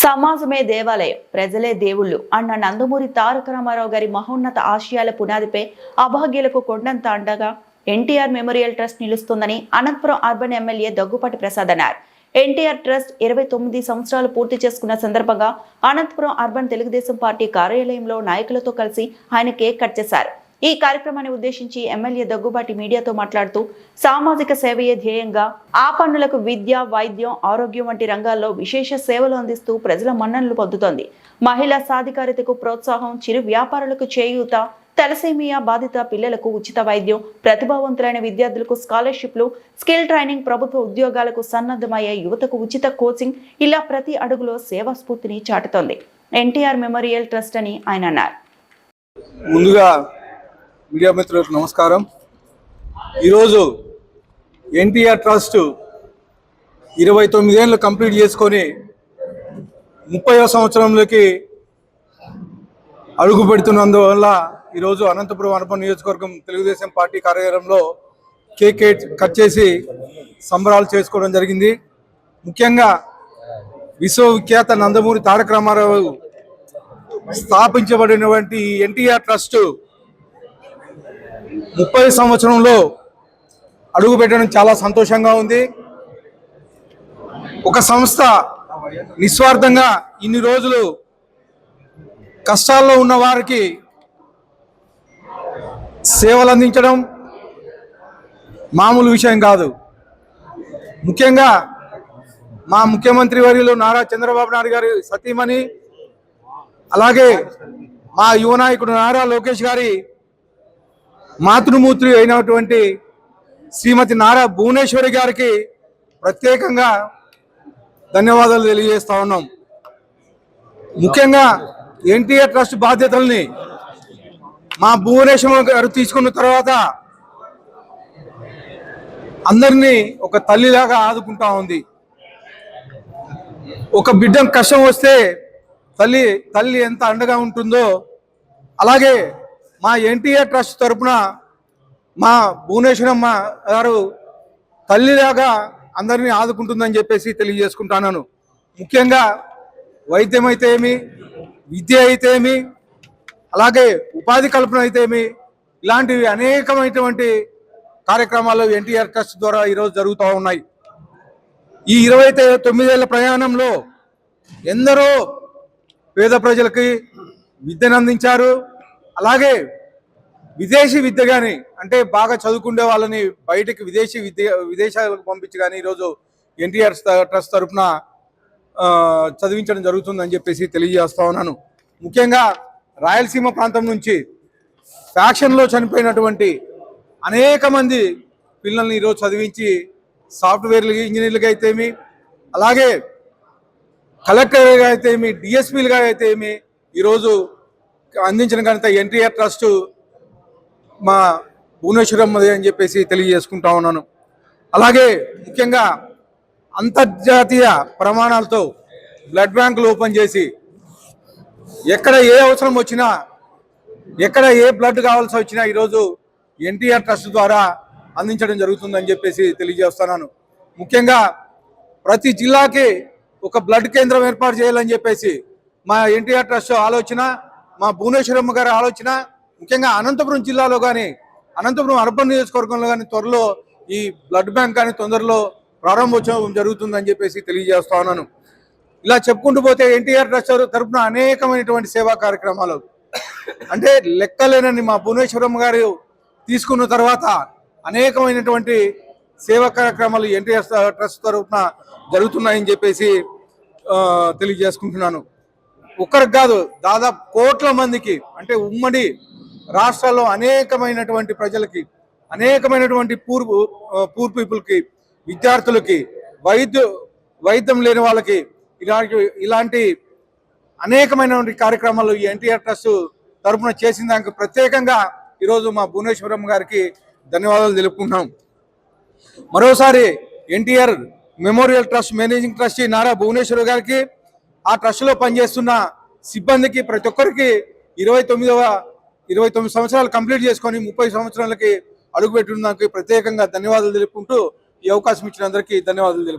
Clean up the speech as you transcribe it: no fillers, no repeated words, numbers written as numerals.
సమాజమే దేవాలయం, ప్రజలే దేవుళ్ళు అన్న నందమూరి తారక రామారావు గారి మహోన్నత ఆశయాల పునాదిపై అభాగ్యులకు కొండంత అండగా ఎన్టీఆర్ మెమోరియల్ ట్రస్ట్ నిలుస్తుందని అనంతపురం అర్బన్ ఎమ్మెల్యే దగ్గుపాటి ప్రసాద్ అన్నారు. ఎన్టీఆర్ ట్రస్ట్ 29 సంవత్సరాలు పూర్తి చేసుకున్న సందర్భంగా అనంతపురం అర్బన్ తెలుగుదేశం పార్టీ కార్యాలయంలో నాయకులతో కలిసి ఆయన కేక్ కట్ చేశారు. ఈ కార్యక్రమాన్ని ఉద్దేశించి ఎమ్మెల్యే దగ్గుబాటి మీడియాతో మాట్లాడుతూ సామాజిక సేవయే ధ్యేయంగా ఆ పన్నులకు విద్య, వైద్యం, ఆరోగ్యం వంటి రంగాల్లో విశేష సేవలు అందిస్తూ ప్రజల మన్ననలు పొందుతోంది. మహిళా సాధికారితకు ప్రోత్సాహం, చిరు వ్యాపారులకు చేయూత, తలసేమియా బాధిత పిల్లలకు ఉచిత వైద్యం, ప్రతిభావంతులైన విద్యార్థులకు స్కాలర్షిప్లు, స్కిల్ ట్రైనింగ్, ప్రభుత్వ ఉద్యోగాలకు సన్నద్ధమయ్యే యువతకు ఉచిత కోచింగ్, ఇలా ప్రతి అడుగులో సేవా స్ఫూర్తిని చాటుతోంది ఎన్టీఆర్ మెమోరియల్ ట్రస్ట్ అని ఆయన అన్నారు. ముందుగా మీడియా మిత్రులకు నమస్కారం. ఈరోజు ఎన్టీఆర్ ట్రస్ట్ 29 ఏళ్ళు కంప్లీట్ చేసుకొని 30వ సంవత్సరంలోకి అడుగు పెడుతున్నందువల్ల ఈరోజు అనంతపురం అర్బన్ నియోజకవర్గం తెలుగుదేశం పార్టీ కార్యాలయంలో కేక్ కట్ చేసి సంబరాలు చేసుకోవడం జరిగింది. ముఖ్యంగా విశ్వవిఖ్యాత నందమూరి తారక రామారావు స్థాపించబడినటువంటి ఎన్టీఆర్ ట్రస్ట్ 30 సంవత్సరంలో అడుగు పెట్టడం చాలా సంతోషంగా ఉంది. ఒక సంస్థ నిస్వార్థంగా ఇన్ని రోజులు కష్టాల్లో ఉన్న వారికి సేవలు అందించడం మామూలు విషయం కాదు. ముఖ్యంగా మా ముఖ్యమంత్రి వర్యులు నారా చంద్రబాబు నాయుడు గారి సతీమణి, అలాగే మా యువ నాయకుడు నారా లోకేష్ గారి మాతృమూర్తి అయినటువంటి శ్రీమతి నారా భువనేశ్వరి గారికి ప్రత్యేకంగా ధన్యవాదాలు తెలియజేస్తా ఉన్నాం. ముఖ్యంగా ఎన్టీఆర్ ట్రస్ట్ బాధ్యతల్ని మా భువనేశ్వరి గారు తీసుకున్న తర్వాత అందరినీ ఒక తల్లిలాగా ఆదుకుంటా ఉంది. ఒక బిడ్డ కష్టం వస్తే తల్లి ఎంత అండగా ఉంటుందో, అలాగే మా ఎన్టీఆర్ ట్రస్ట్ తరపున మా భువనేశ్వరమ్మ గారు తల్లిలాగా అందరినీ ఆదుకుంటుందని చెప్పేసి తెలియజేసుకుంటున్నాను. ముఖ్యంగా వైద్యం అయితే ఏమి, విద్య అయితే ఏమి, అలాగే ఉపాధి కల్పన అయితే ఏమి, ఇలాంటివి అనేకమైనటువంటి కార్యక్రమాలు ఎన్టీఆర్ ట్రస్ట్ ద్వారా ఈరోజు జరుగుతూ ఉన్నాయి. ఈ 29 ఏళ్ల ప్రయాణంలో ఎందరో పేద ప్రజలకి విద్యను అందించారు. అలాగే విదేశీ విద్య కానీ, అంటే బాగా చదువుకునే వాళ్ళని బయటకు విదేశాలకు పంపించి కానీ ఈరోజు ఎన్టీఆర్ ట్రస్ట్ తరఫున చదివించడం జరుగుతుందని చెప్పేసి తెలియజేస్తా ఉన్నాను. ముఖ్యంగా రాయలసీమ ప్రాంతం నుంచి ఫ్యాక్షన్లో చనిపోయినటువంటి అనేక మంది పిల్లల్ని ఈరోజు చదివించి సాఫ్ట్వేర్ ఇంజనీర్లుగా అయితేమి, అలాగే కలెక్టర్గా అయితేమి, డిఎస్పీలుగా అయితేమి ఈరోజు అందించిన ఘనత ఎన్టీఆర్ ట్రస్ట్ మా భువనేశ్వరమ్మది అని చెప్పేసి తెలియజేసుకుంటా ఉన్నాను. అలాగే ముఖ్యంగా అంతర్జాతీయ ప్రమాణాలతో బ్లడ్ బ్యాంకులు ఓపెన్ చేసి ఎక్కడ ఏ అవసరం వచ్చినా, ఎక్కడ ఏ బ్లడ్ కావాల్సి వచ్చినా ఈరోజు ఎన్టీఆర్ ట్రస్ట్ ద్వారా అందించడం జరుగుతుందని చెప్పేసి తెలియజేస్తున్నాను. ముఖ్యంగా ప్రతి జిల్లాకి ఒక బ్లడ్ కేంద్రం ఏర్పాటు చేయాలని చెప్పేసి మా ఎన్టీఆర్ ట్రస్ట్ ఆలోచన, మా భువనేశ్వరమ్మ గారి ఆలోచన. ముఖ్యంగా అనంతపురం జిల్లాలో కానీ, అనంతపురం అర్బన్ నియోజకవర్గంలో కానీ త్వరలో ఈ బ్లడ్ బ్యాంక్ కానీ తొందరలో ప్రారంభోత్సవం జరుగుతుందని చెప్పేసి తెలియజేస్తా ఉన్నాను. ఇలా చెప్పుకుంటూ పోతే ఎన్టీఆర్ ట్రస్ట్ తరఫున అనేకమైనటువంటి సేవా కార్యక్రమాలు, అంటే లెక్కలేనని మా భువనేశ్వరమ్మ గారు తీసుకున్న తర్వాత అనేకమైనటువంటి సేవా కార్యక్రమాలు ఎన్టీఆర్ ట్రస్ట్ తరఫున జరుగుతున్నాయని చెప్పేసి తెలియజేసుకుంటున్నాను. ఒక్కరికి కాదు, దాదాపు కోట్ల మందికి, అంటే ఉమ్మడి రాష్ట్రాల్లో అనేకమైనటువంటి ప్రజలకి, అనేకమైనటువంటి పూర్ పీపుల్కి, విద్యార్థులకి, వైద్యం లేని వాళ్ళకి ఇలాంటి అనేకమైనటువంటి కార్యక్రమాలు ఈ ఎన్టీఆర్ ట్రస్ట్ తరఫున చేసిన దానికి ప్రత్యేకంగా ఈరోజు మా భువనేశ్వరమ్మ గారికి ధన్యవాదాలు తెలుపుకుంటున్నాం. మరోసారి NTR memorial trust managing trustee Nara Bhuvaneshwar గారికి, ఆ ట్రస్ట్లో పనిచేస్తున్న సిబ్బందికి, ప్రతి ఒక్కరికి 29 సంవత్సరాలు కంప్లీట్ చేసుకొని 30 సంవత్సరాలకి అడుగుపెట్టిన దానికి ప్రత్యేకంగా ధన్యవాదాలు తెలుపుకుంటూ ఈ అవకాశం ఇచ్చిన అందరికీ ధన్యవాదాలు తెలుపుకుంటున్నాను.